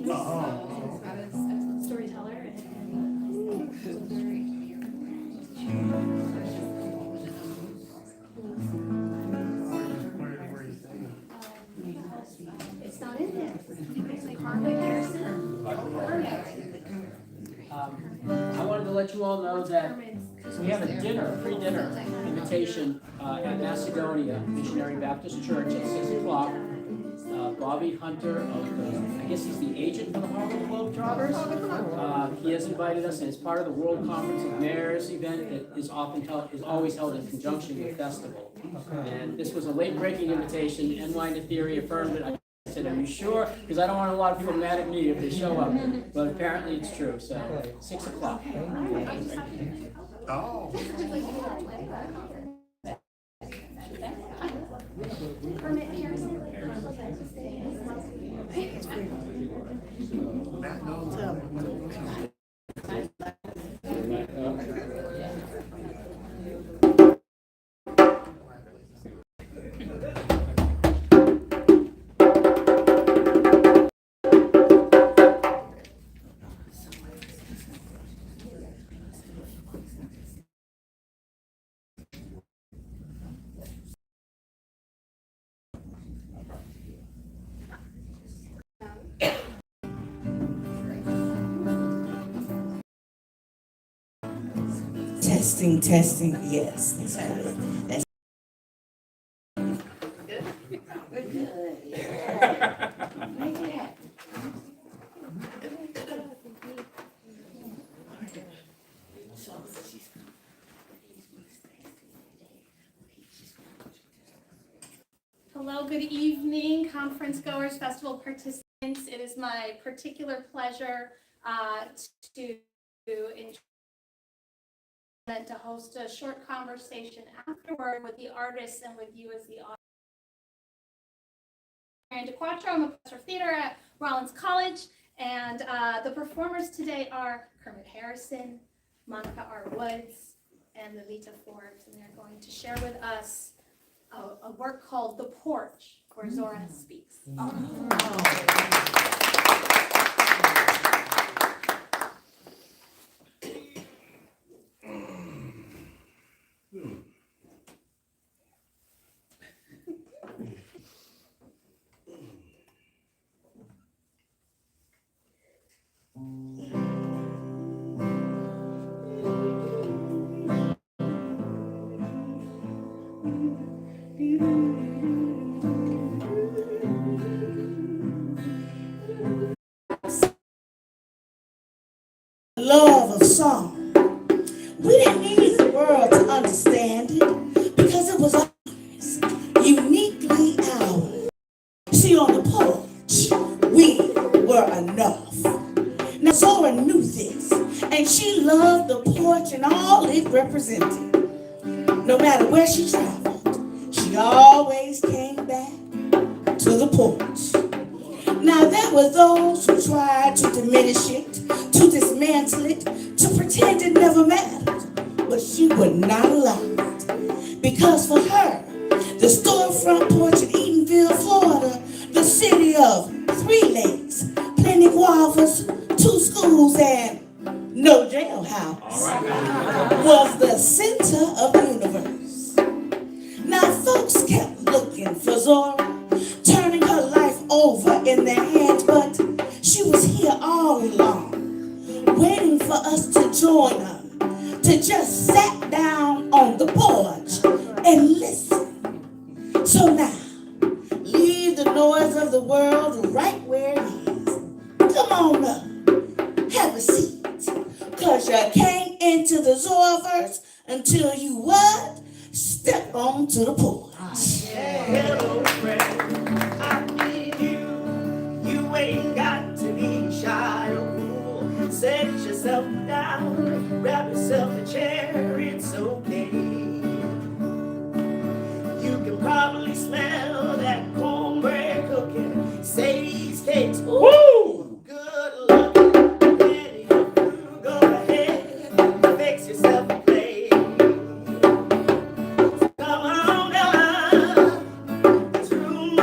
I was a storyteller and so very. It's not in there. It's like Kermit Harrison. I wanted to let you all know that we have a dinner, free dinner invitation at Macedonia Missionary Baptist Church at 6 o'clock. Bobby Hunter, I guess he's the agent for the Harlem Globetrotters. He has invited us, and it's part of the World Conference of Mayors event that is always held in conjunction with festival. And this was a late-breaking invitation. NY Theory affirmed it. I said, "Are you sure?" Because I don't want a lot of people mad at me if they show up. But apparently it's true. So 6 o'clock. Oh. Kermit Harrison. Testing, yes, that's good. That's good. Make it happen. Hello, good evening, conference goers, festival participants. It is my particular pleasure to host a short conversation afterward with the artists and with you as the audience. I'm DeQuattro, I'm a professor of theater at Rollins College, and the performers today are Kermit Harrison, Monica R. Woods, and Lilita Forbes, and they're going to share with us a work called The Porch, where Zora speaks. Love of song. We didn't need the world to understand it because it was ours, uniquely ours. See, on the porch, we were enough. Now, Zora knew this, and she loved the porch and all it represented. No matter where she traveled, she always came back to the porch. Now, there were those who tried to diminish it, to dismantle it, to pretend it never mattered. But she would not allow it. Because for her, the storefront porch in Eatonville, Florida, the city of 3 lakes, plenty guavas, 2 schools, and no jailhouse, was the center of the universe. Now, folks kept looking for Zora, turning her life over in their hands, but she was here all along, waiting for us to join her, to just sat down on the porch and listen. So now, leave the noise of the world right where it is. Come on up, have a seat, cause you can't enter the Zoraverse until you what? Step onto the porch. Hello, friend. I need you. You ain't got to be shy or cool. Set yourself down, grab yourself a chair. It's okay. You can probably smell that cornbread cooking, Sadie's cakes. Woo! Good luck. Ready if you go ahead, fix yourself a plate. Come on down. There's room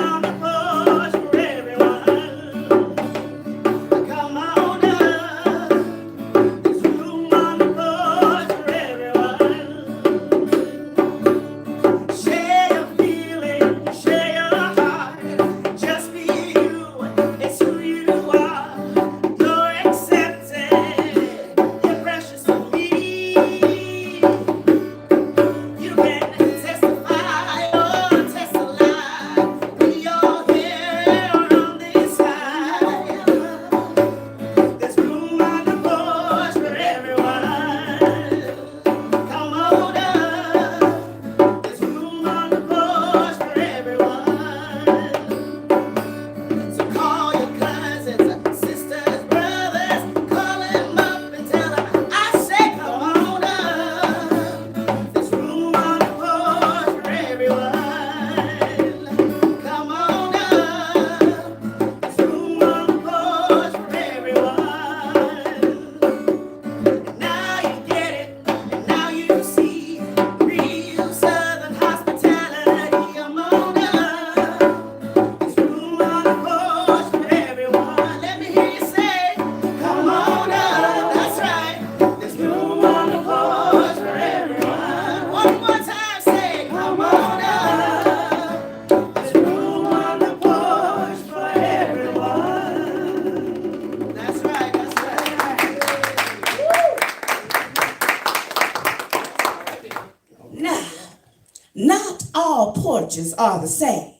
porches are the same.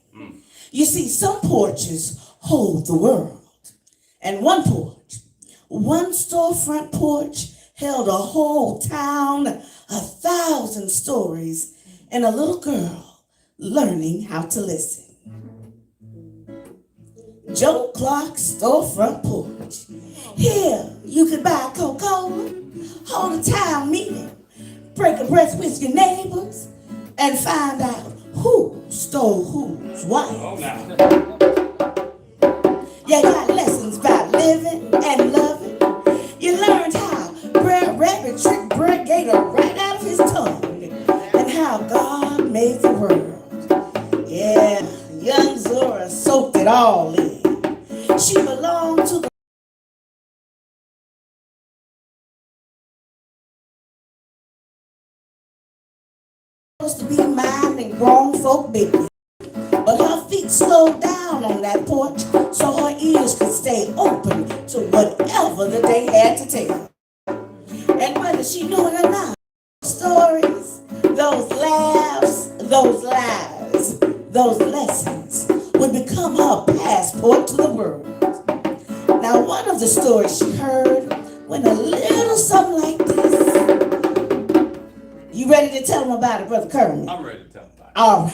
You see, some porches hold the world. And one storefront porch held a whole town, 1,000 stories, and a little girl learning how to listen. Joe Clark's storefront porch. Here, you could buy Coca-Cola, hold a town meeting, break a breast with your neighbors, and find out who stole whose wife. Oh, now. You got lessons about living and loving. You learned how Brer Rabbit tricked Brer Gator right out of his tongue, and how God made the world. Yeah, young Zora soaked it all in. She belonged to the supposed to be minding grown folk business. But her feet slowed down on that porch so her ears could stay open to whatever the day had to tell. And whether she knew it or not, stories, those laughs, those lies, those lessons would become her passport to the world. Now, one of the stories she heard went a little something like this. You ready to tell them about it, Brother Kermit? I'm ready to tell them about it. All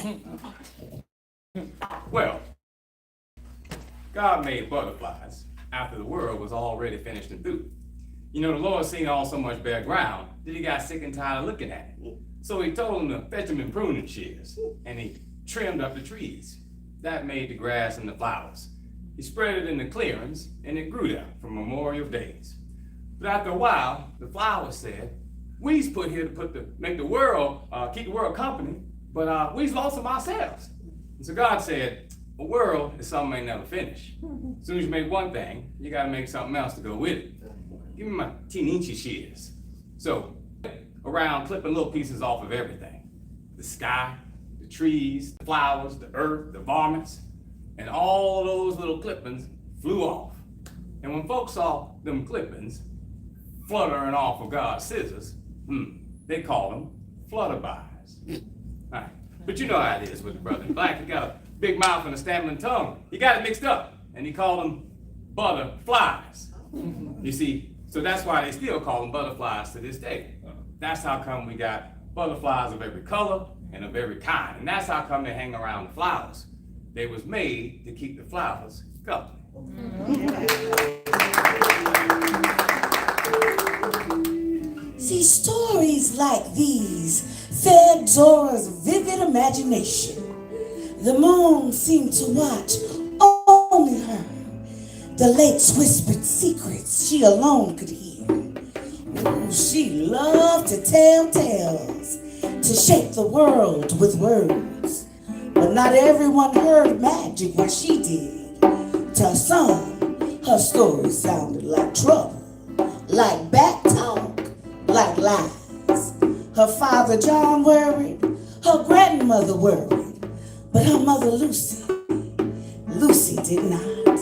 right. Well, God made butterflies after the world was already finished and through. You know, the Lord seen all so much bare ground that he got sick and tired of looking at it. So he told him to fetch him in pruning shears, and he trimmed up the trees. That made the grass and the flowers. He spread it in the clearings, and it grew there for Memorial Days. But after a while, the flowers said, we's put here to make the world, keep the world company, but we's lost them ourselves. And so God said, a world is something may never finish. As soon as you make one thing, you gotta make something else to go with it. Give me my teeny-inch shears. So, around clipping little pieces off of everything. The sky, the trees, the flowers, the earth, the varmints, and all those little clippings flew off. And when folks saw them clippings fluttering off of God's scissors, they called them flutterbys. All right. But you know how it is with the brother in black. He got a big mouth and a stammering tongue. He got it mixed up, and he called them butterflies. You see, so that's why they still call them butterflies to this day. That's how come we got butterflies of every color and of every kind. And that's how come they hang around the flowers. They was made to keep the flowers company. See, stories like these fed Zora's vivid imagination. The moon seemed to watch only her. The lakes whispered secrets she alone could hear. Ooh, she loved to tell tales, to shape the world with words. But not everyone heard magic when she did. To some, her story sounded like trouble, like back talk, like lies. Her father John worried, her grandmother worried, but her mother Lucy did not.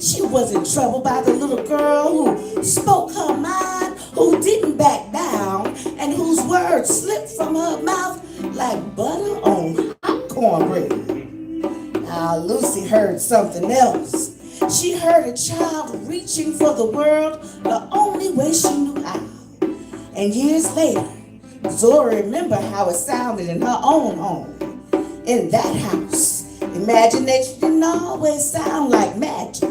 She was in trouble by the little girl who spoke her mind, who didn't back down, and whose words slipped from her mouth like butter on hot cornbread. Now Lucy heard something else. She heard a child reaching for the world the only way she knew how. And years later, Zora remembered how it sounded in her own home. In that house, imagination didn't always sound like magic.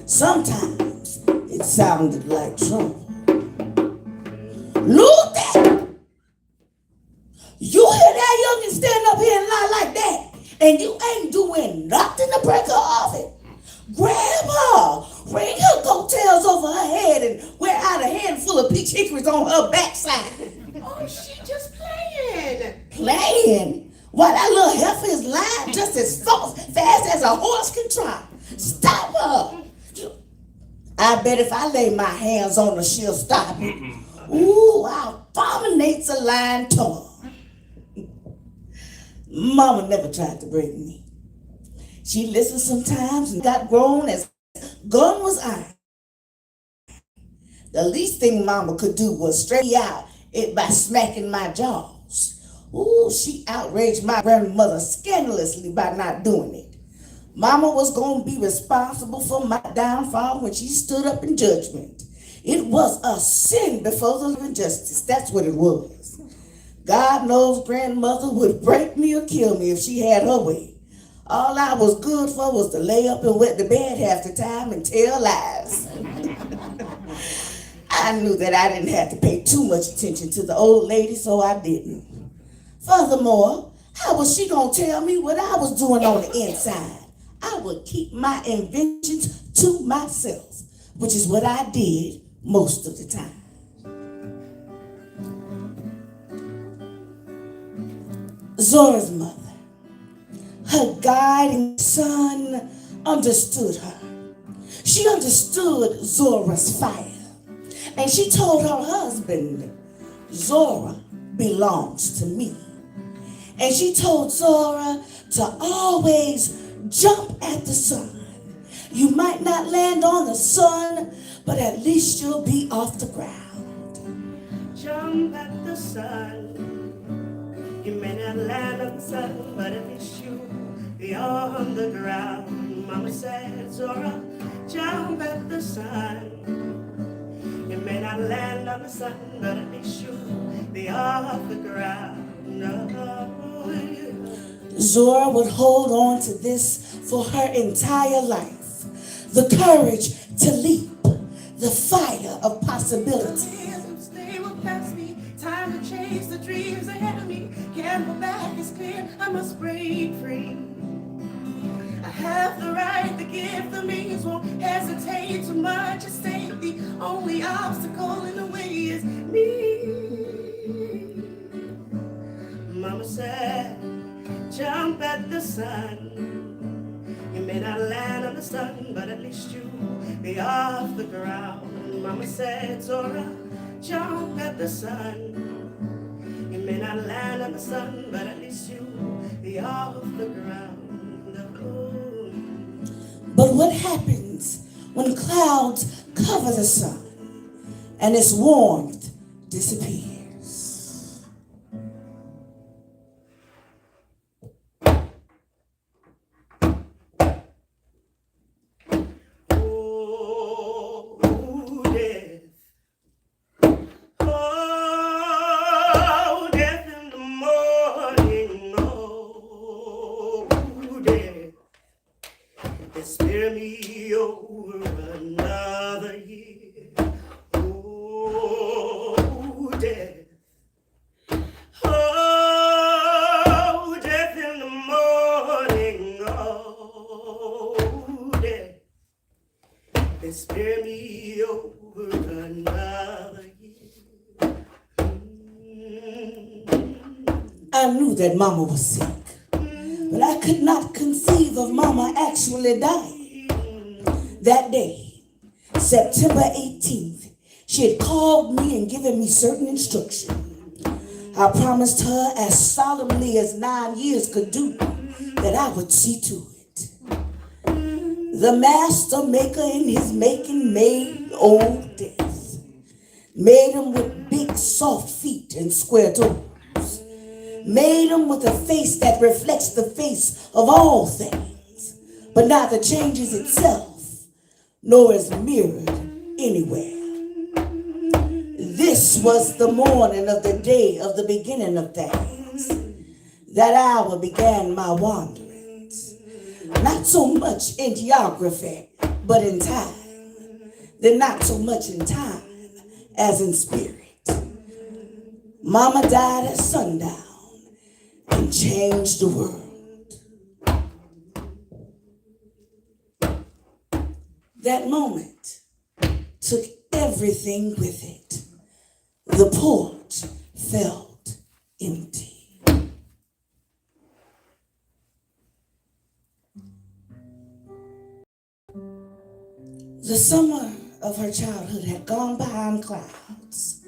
Sometimes it sounded like trouble. Luther! You hear that youngin' stand up here and lie like that, and you ain't doing nothing to break her of it? Grab her, bring her coattails over her head, and wear out a handful of peach hickories on her backside. Oh, she just playing. Playing? Why, that little heifer is lying just as fast as a horse can trot. Stop her. I bet if I lay my hands on her, she'll stop it. Ooh, I'll abominate a lying tongue. Mama never tried to break me. She listened sometimes and got grown as gun was iron. The least thing Mama could do was straighten me out by smacking my jaws. Ooh, she outraged my grandmother scandalously by not doing it. Mama was going to be responsible for my downfall when she stood up in judgment. It was a sin before the Lord justice. That's what it was. God knows grandmother would break me or kill me if she had her way. All I was good for was to lay up and wet the bed half the time and tell lies. I knew that I didn't have to pay too much attention to the old lady, so I didn't. Furthermore, how was she going to tell me what I was doing on the inside? I would keep my inventions to myself, which is what I did most of the time. Zora's mother, her guiding son, understood her. She understood Zora's fire. And she told her husband, Zora belongs to me. And she told Zora to always jump at the sun. You might not land on the sun, but at least you'll be off the ground. Jump at the sun. You may not land on the sun, but at least you'll be on the ground. Mama said, Zora, jump at the sun. You may not land on the sun, but at least you'll be off the ground. Oh, yeah. Zora would hold on to this for her entire life. The courage to leap, the fire of possibility. They will pass me. Time to chase the dreams ahead of me. Can't go back, it's clear. I must break free. I have the right, the gift, the means. Won't hesitate too much at stake. The only obstacle in the way is me. Mama said, jump at the sun. You may not land on the sun, but at least you'll be off the ground. Mama said, Zora, jump at the sun. You may not land on the sun, but at least you'll be off the ground. Oh. But what happens when clouds cover the sun and its warmth disappears? Spare me over another year. Oh, death. Oh, death in the morning. Oh, death. Spare me over another year. I knew that Mama was sick. But I could not conceive of Mama actually dying. That day, September 18th, she had called me and given me certain instructions. I promised her as solemnly as 9 years could do that I would see to it. The master maker in his making made old death. Made him with big soft feet and square toes. Made him with a face that reflects the face of all things, but neither changes itself, nor is mirrored anywhere. This was the morning of the day of the beginning of things. That hour began my wanderings, not so much in geography, but in time. Then not so much in time as in spirit. Mama died at sundown and changed the world. That moment took everything with it. The porch felt empty. The summer of her childhood had gone behind clouds,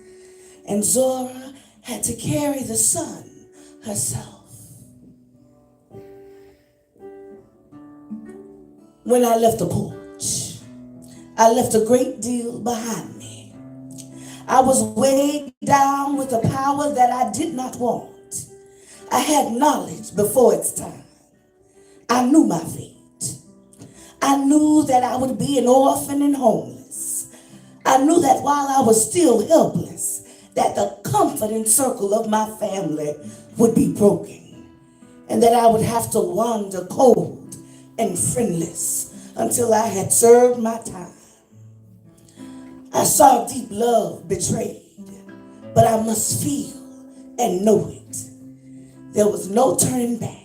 and Zora had to carry the sun herself. When I left the porch, I left a great deal behind me. I was weighed down with a power that I did not want. I had knowledge before its time. I knew my fate. I knew that I would be an orphan and homeless. I knew that while I was still helpless, that the comforting circle of my family would be broken, and that I would have to wander cold and friendless until I had served my time. I saw deep love betrayed, but I must feel and know it. There was no turning back.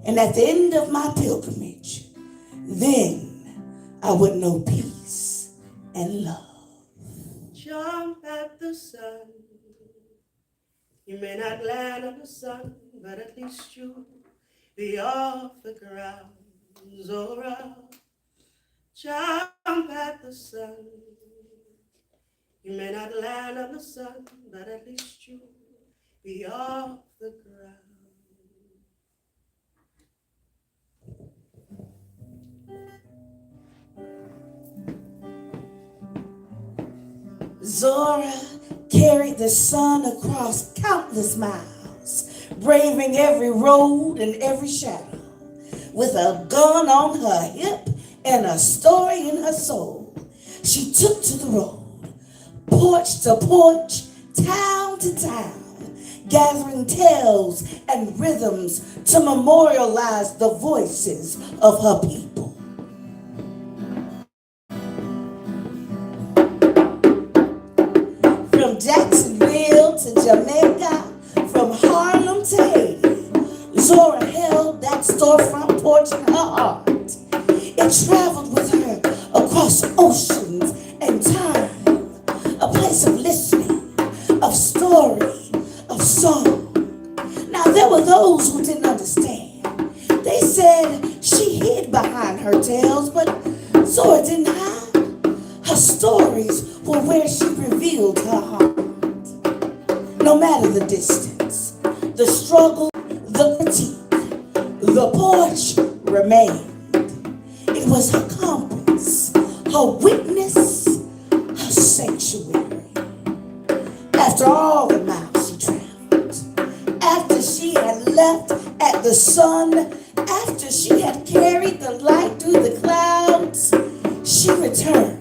And at the end of my pilgrimage, then I would know peace and love. Jump at the sun. You may not land on the sun, but at least you'll be off the ground. Zora, jump at the sun. You may not land on the sun, but at least you'll be off the ground. Zora carried the sun across countless miles, braving every road and every shadow, with a gun on her hip and a story in her soul. She took to the road, porch to porch, town to town, gathering tales and rhythms to memorialize the voices of her people. From Jacksonville to Jamaica, from Harlem to Haiti, Zora held that storefront porch in her heart. It traveled with her across oceans and time, a place of listening, of story, of song. Now there were those who didn't understand. They said she hid behind her tales, but Zora didn't hide. Her stories were where she revealed her heart. No matter the distance, the struggle, the critique, the porch remained. It was her compass, her witness, her sanctuary. After all the miles she traveled, after she had left at the sun, after she had carried the light through the clouds, she returned.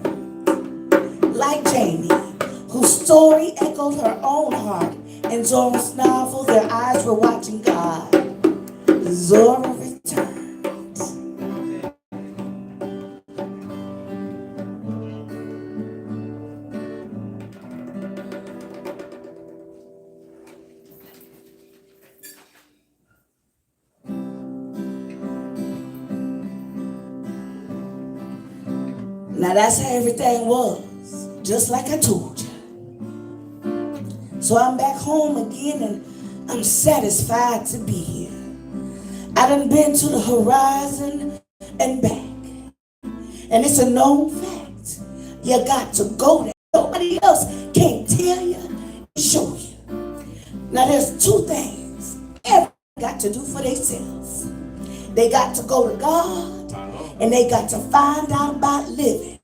Like Jamie, whose story echoed her own heart in Zora's novel, Their Eyes Were Watching God. Zora returned. Now that's how everything was, just like I told you. So I'm back home again and I'm satisfied to be here. I done been to the horizon and back. And it's a known fact. You got to go there. Nobody else can't tell you and show you. Now there's two things everyone got to do for themselves. They got to go to God, and they got to find out about living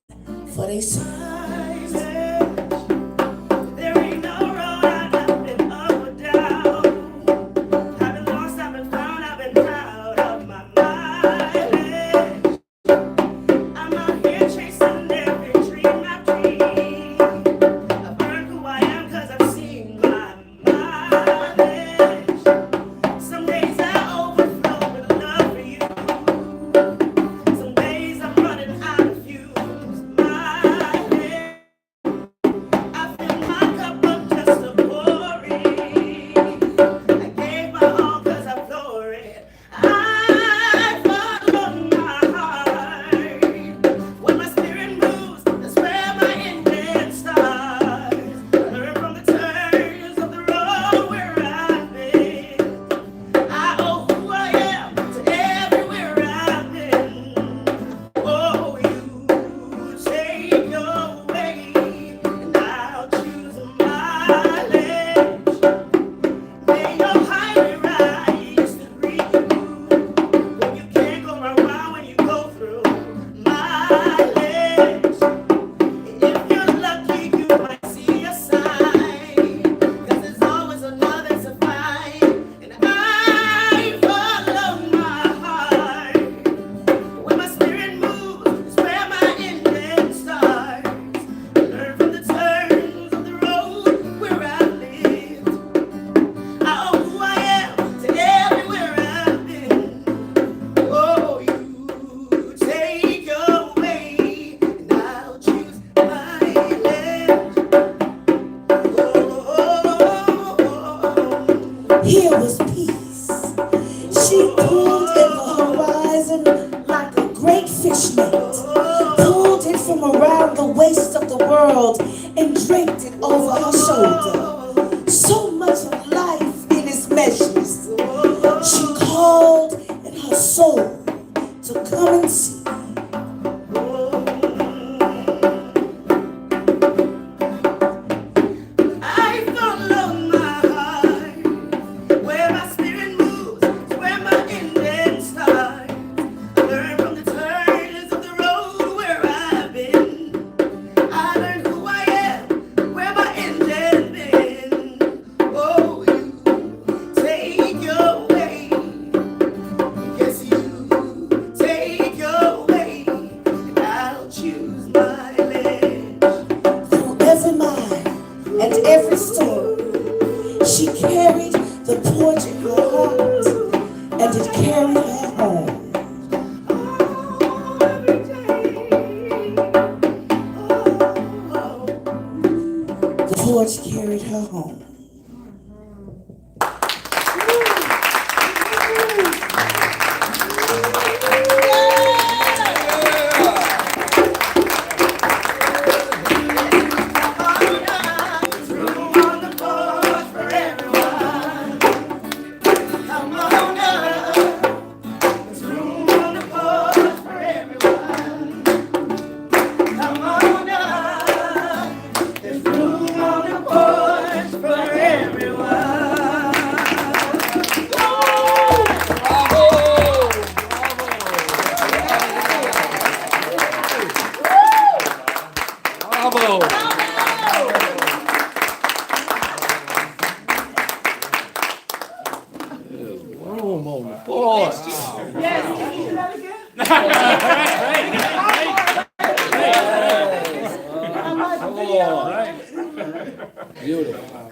for themselves. There ain't no road I've been up or down. I've been lost, I've been found, I've been proud of my mileage. I'm out here chasing every dream I dream. I've learned who I am 'cause I've seen my mileage. Some days I overflow with love for you. Some days I'm running out of fuse. Mileage. world and draped it over her shoulder. So much of life in its measures. She called in her soul to come and see. I follow my heart, where my spirit moves, where my engine starts. I learn from the turns of the road where I've been. I learn who I am, where my engine's been. Oh, you take your way. Yes, you take your way, and I'll choose my ledge. Through every mile and every storm, she carried the torch in her heart, and it carried her home. Oh, every day. Oh. The torch carried her home.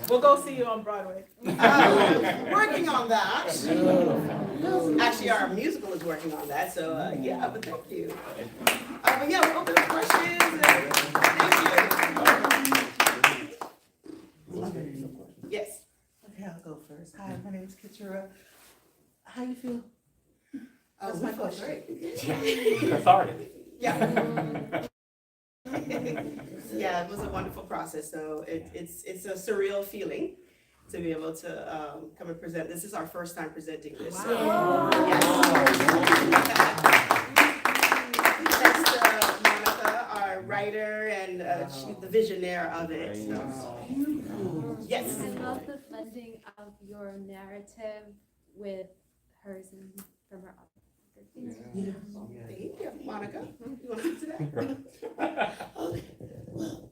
We'll go see you on Broadway. Working on that. Actually, our musical is working on that, so yeah, but thank you. But yeah, we're open to questions. Thank you. Yes. Okay, I'll go first. Hi, my name is Keturah. How you feel? That's my question. Authority. Yeah. Yeah, it was a wonderful process. So it's a surreal feeling to be able to come and present. This is our first time presenting this. So, yes. Thanks to Monica, our writer, and she's the visionaire of it. So. Yes. I love the blending of your narrative with hers and from her other. Thank you, Monica. You want to answer that? Okay. Well,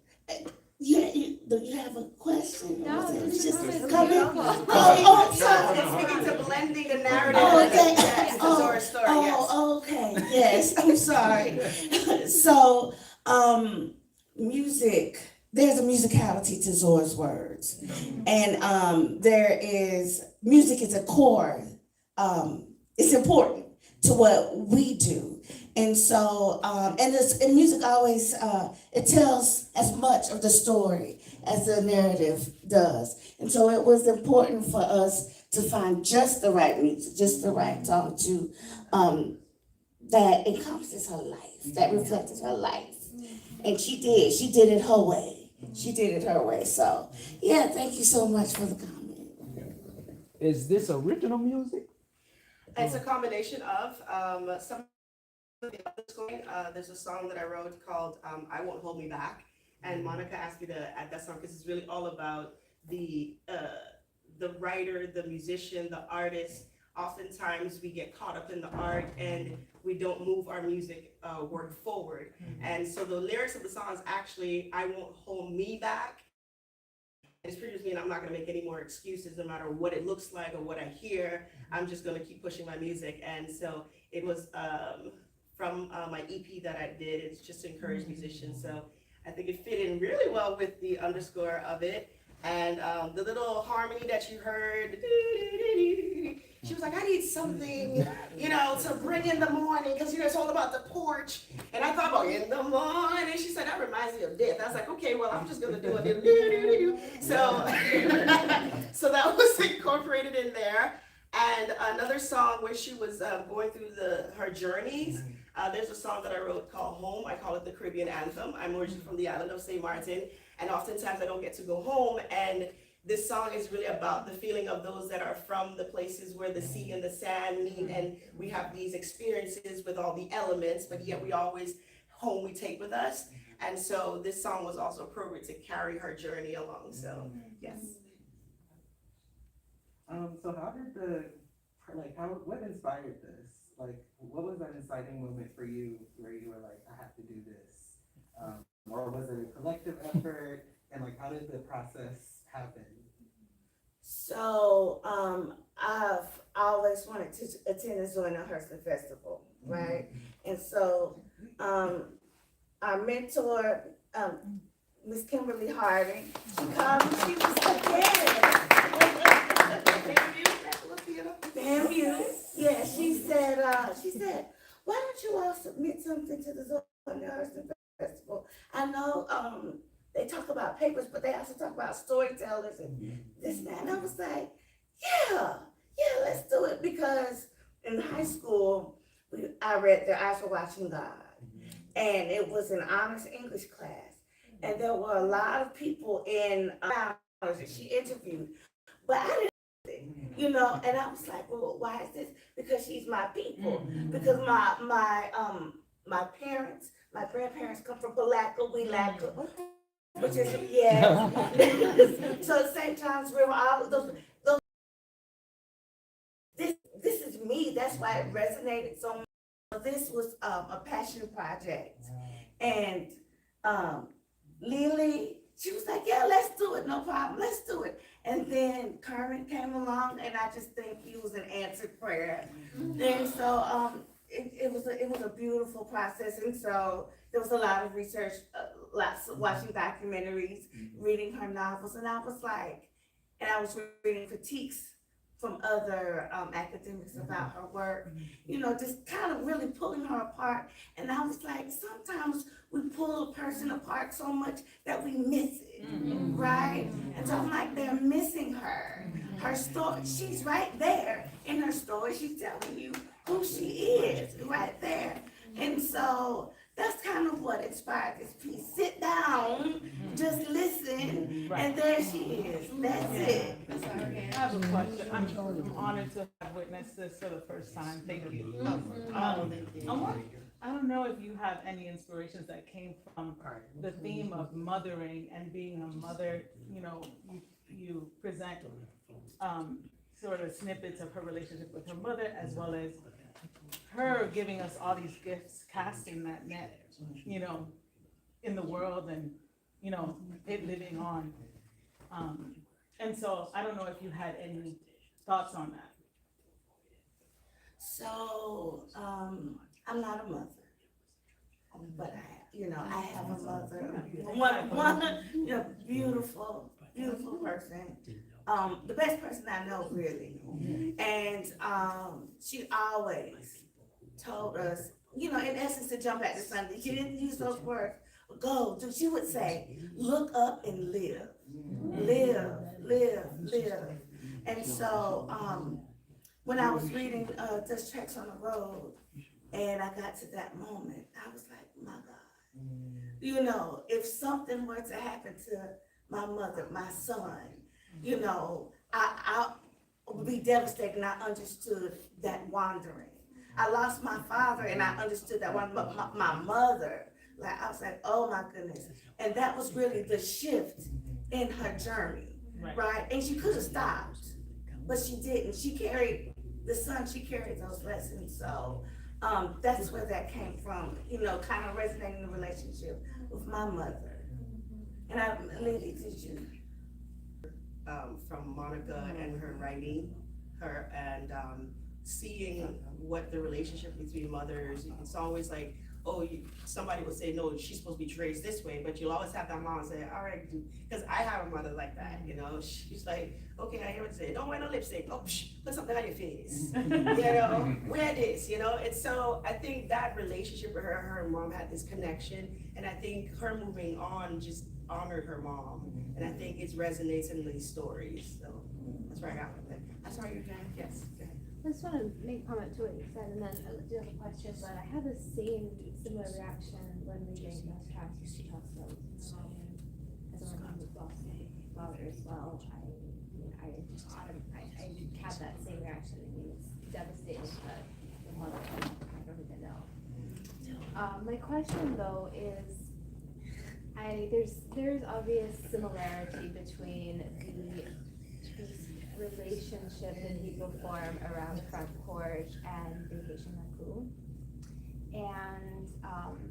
do you have a question? No, It's this just is coming. beautiful. Oh, I'm sorry. It's speaking to blending the narrative. Oh, okay. Yes, the Zora story, yes. Oh, okay. Yes, I'm sorry. So, music. There's a musicality to Zora's words, and music is a core. It's important to what we do. And so, and music always, it tells as much of the story as the narrative does. And so it was important for us to find just the right music, just the right song to, that encompasses her life, that reflected her life. And she did it her way. She did it her way. So, yeah, thank you so much for the comment. Is this original music? It's a combination of some of the other scoring. There's a song that I wrote called I Won't Hold Me Back. And Monica asked me to add that song because it's really all about the writer, the musician, the artist. Oftentimes we get caught up in the art and we don't move our music work forward. And so the lyrics of the song is actually, I won't hold me back. It's pretty much mean I'm not gonna make any more excuses no matter what it looks like or what I hear. I'm just gonna keep pushing my music. And so it was from my EP that I did. It's just to encourage musicians. So I think it fit in really well with the underscore of it. And the little harmony that you heard, she was like, I need something, to bring in the morning, because it's all about the porch. And I thought about in the morning. And she said, that reminds me of death. I was like, okay, well, I'm just gonna do it. So, so that was incorporated in there. And another song where she was going through her journeys. There's a song that I wrote called Home. I call call it the Caribbean anthem. I'm originally from the island of St. Martin, and oftentimes I don't get to go home, and this song is really about the feeling of those that are from the places where the sea and the sand meet, and we have these experiences with all the elements, but yet we always, home we take with us. And so this song was also appropriate to carry her journey along, so, yes. So how did what inspired this? Like, what was that inciting moment for you where you were like, I have to do this? Or was it a collective effort? And like, how did the process happen? So, I've always wanted to attend the Zora Hurston Festival, right? And so, our mentor, Miss Kimberly Harding, she called me, she was like, damn you. Yeah, she said, why don't you all submit something to the Zora Hurston Festival? I know, they talk about papers, but they also talk about storytellers and this and that. And I was like, yeah, let's do it. Because in high school, I read Their Eyes Were Watching God. And it was an honors English class. And there were a lot of people in that she interviewed. But I didn't, and I was like, well, why is this? Because she's my people. Because my parents, my grandparents come from Palatka, Weelatka, which is, so at the same time, we were all those this is me, that's why it resonated so much. This was a passion project, and Lili, she was like, yeah, let's do it, no problem, let's do it. And then Kermit came along, and I just think he was an answered prayer. And so it was a beautiful process, and so there was a lot of research, lots of watching documentaries, reading her novels, and I was like, and I was reading critiques from other academics about her work, just kind of really pulling her apart. And I was like, sometimes we pull a person apart so much that we miss it, right? And so I'm like, they're missing her. Her story, she's right there in her story. She's telling you who she is right there. And so that's kind of what inspired this piece. Sit down, just listen, and there she is. That's it. I have a question. I'm honored to have witnessed this for the first time. Thank you. I don't know if you have any inspirations that came from the theme of mothering and being a mother. You present sort of snippets of her relationship with her mother, as well as her giving us all these gifts, casting that net, in the world, and it living on. And so I don't know if you had any thoughts on that. So I'm not a mother, but I have a mother, one beautiful person, the best person I know, really. And she always told us, in essence, to jump back to Sunday. She didn't use those words, go. She would say, look up and live. Live. And so when I was reading Just Tracks on the Road, and I got to that moment, I was like, my God. If something were to happen to my mother, my son, I would be devastated, and I understood that wandering. I lost my father, and I understood that one, but my mother, I was like, oh my goodness. And that was really the shift in her journey, right? And she could have stopped, but she didn't. She carried the son, she carried those lessons. So that's where that came from, kind of resonating the relationship with my mother. And Lili, did you? From Monica and her writing, her and seeing what the relationship between mothers, it's always like, somebody would say, no, she's supposed to be raised this way, but you'll always have that mom say, all right, because I have a mother like that, she's like, okay, I hear what you say, don't wear no lipstick, put something on your face, wear this, and so I think that relationship with her and mom had this connection, and I think her moving on just honored her mom, and I think it resonates in these stories, so that's where I got with it. I'm sorry, you're done? Yes. I just want to make a comment to what you said, and then I do have a question, but I had the similar reaction when reading Best Practice to Trust Those. As someone who's lost a father as well, I had that same reaction. I mean, it's devastating, but the mother, I don't even know. My question though is, there's obvious similarity between this relationship that people form around the front porch and Vacation Raccoon, and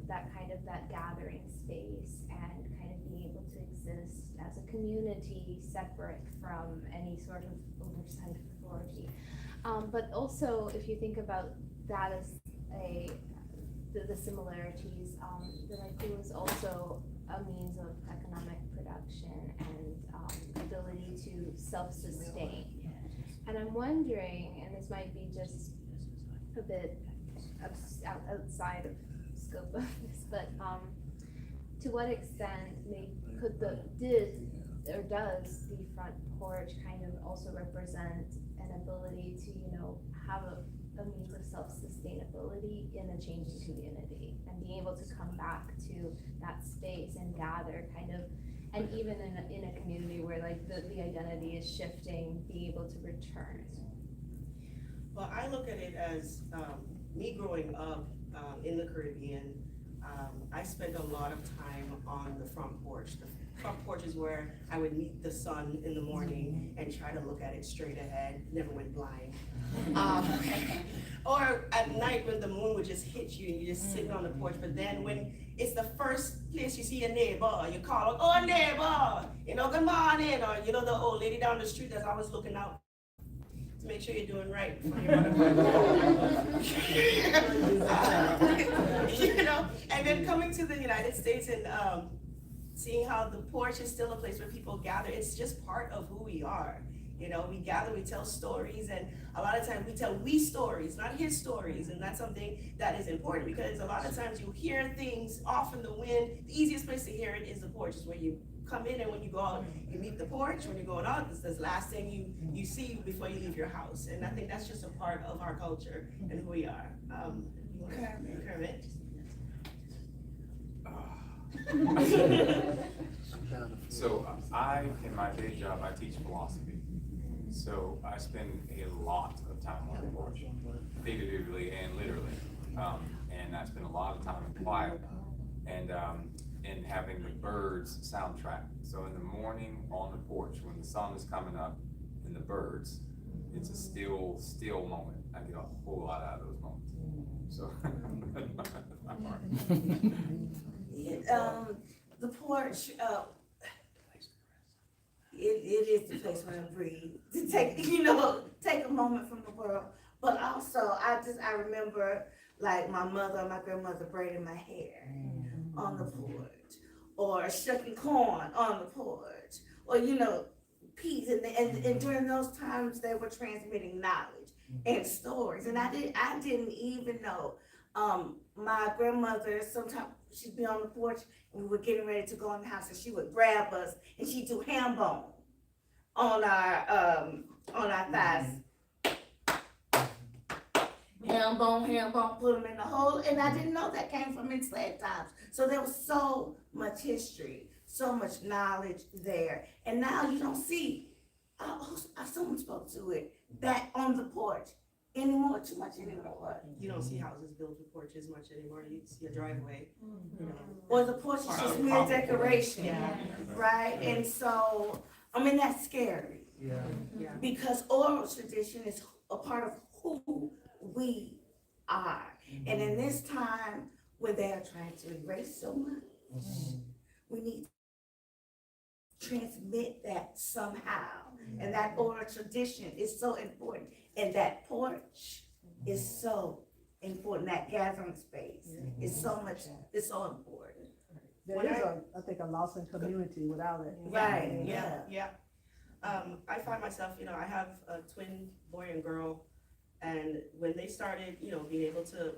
that gathering space and kind of being able to exist as a community separate from any sort of oversight authority. But also, if you think about that as the similarities, the raccoon is also a means of economic production and ability to self-sustain. And I'm wondering, and this might be just a bit outside of scope of this, but to what extent does the front porch kind of also represent an ability to, have a means of self-sustainability in a changing community, and being able to come back to that space and gather and even in a community where like the identity is shifting, being able to return. Well, I look at it as me growing up in the Caribbean. I spent a lot of time on the front porch. The front porch is where I would meet the sun in the morning and try to look at it straight ahead, never went blind. Or at night when the moon would just hit you and you're just sitting on the porch. But then when it's the first place you see a neighbor, you call, oh neighbor, good morning, or the old lady down the street that's always looking out to make sure you're doing right before you're and then coming to the United States and seeing how the porch is still a place where people gather. It's just part of who we are. We gather, we tell stories, and a lot of times we tell stories, not his stories, and that's something that is important, because a lot of times you hear things off in the wind. The easiest place to hear it is the porch, is where you come in, and when you go out, you meet the porch. When you're going out, it's the last thing you see before you leave your house, and I think that's just a part of our culture and who we are. Kermit. So in my day job, I teach philosophy. So I spend a lot of time on the porch, figuratively and literally. And I spend a lot of time in quiet and having the birds soundtrack. So in the morning on the porch, when the sun is coming up and the birds, it's a still moment. I get a whole lot out of those moments. So that's my part. The porch, it is the place where I breathe, to take a moment from the world. But also, I remember like my grandmother braiding my hair on the porch, or shucking corn on the porch, or peas. And during those times, they were transmitting knowledge and stories. And I didn't even know. My grandmother, sometimes she'd be on the porch and we were getting ready to go in the house, and she would grab us and she'd do ham bone on our thighs. Ham bone, put them in the hole. And I didn't know that came from enslaved times. So there was so much history, so much knowledge there. And now you don't see, someone spoke to it, that on the porch too much anymore. You don't see houses built with porches much anymore. You see a driveway. Or the porch is just mere decoration, right? And so, that's scary. Yeah. Because oral tradition is a part of who we are. And in this time when they are trying to erase so much, we need to transmit that somehow. And that oral tradition is so important. And that porch is so important. That gathering space is so important. There is I think a loss in community without it. Right, yeah. I find myself, I have a twin boy and girl, and when they started, being able to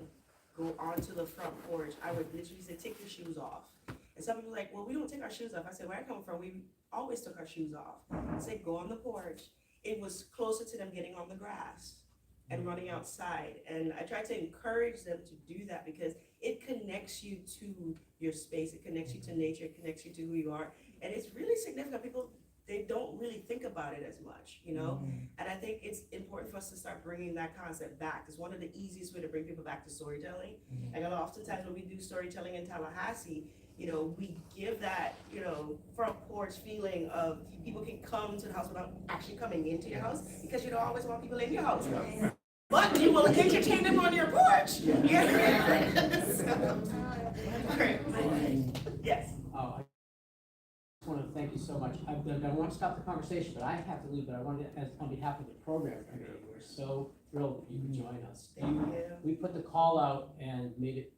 go onto the front porch, I would literally say, take your shoes off. And some people were like, well, we don't take our shoes off. I said, where I come from, we always took our shoes off. I said, go on the porch. It was closer to them getting on the grass. and running outside. And I try to encourage them to do that because it connects you to your space, it connects you to nature, it connects you to who you are. And it's really significant. People, they don't really think about it as much, you know? And I think it's important for us to start bringing that concept back. It's one of the easiest way to bring people back to storytelling. And a lot oftentimes when we do storytelling in Tallahassee, you know, we give that, you know, front porch feeling of people can come to the house without actually coming into your house, because you don't always want people in your house. But you will entertain them on your porch. Yes. I just want to thank you so much. I want to stop the conversation, but I have to leave, but I wanted to, on behalf of the program committee, we're so thrilled that you could join us. We put the call out and made it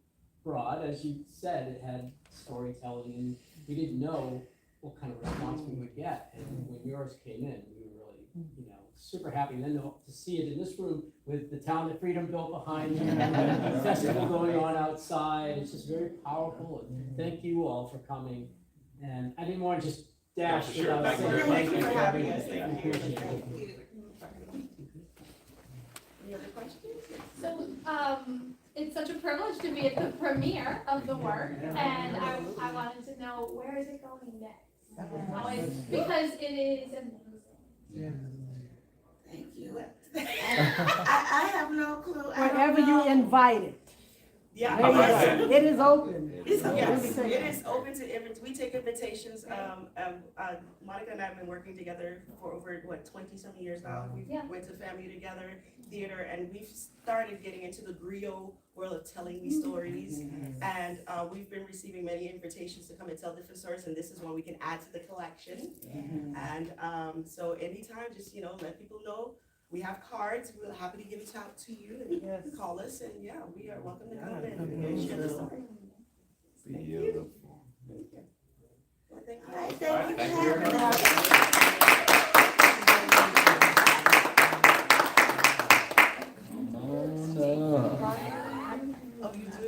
broad, as you said, it had storytelling, and we didn't know what kind of response we would get. And when yours came in, we were really, you know, super happy. And then to see it in this room with the town that Freedom built behind you, and the festival going on outside, it's just very powerful. And thank you all for coming. And I didn't want to just dash without saying Thank you for you. having us. Thank you. Appreciate it. Any other questions? So, it's such a privilege to be at the premiere of the work, and I wanted to know, where is it going next? Because it is amazing. Thank you. I have no clue. I don't Wherever you know. invited. Yeah. There you go. It is open. Yes, it is open to invitations. We take invitations. Monica and I have been working together for over, 20-some years now. We went to FAMU together, theater, and we've started getting into the griot world of telling these stories. And we've been receiving many invitations to come and tell different stories, and this is one we can add to the collection. And so anytime, just, let people know. We have cards. We're happy to give it out to you and call us. And we are welcome to come and share the story. Thank you. Thank you. Well, thank you. Thank you for Thank you very having much. Oh, you do?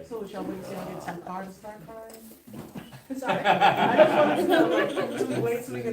So shall we say get some cards, start cards? Sorry. I just wanted to know, should we wait till we get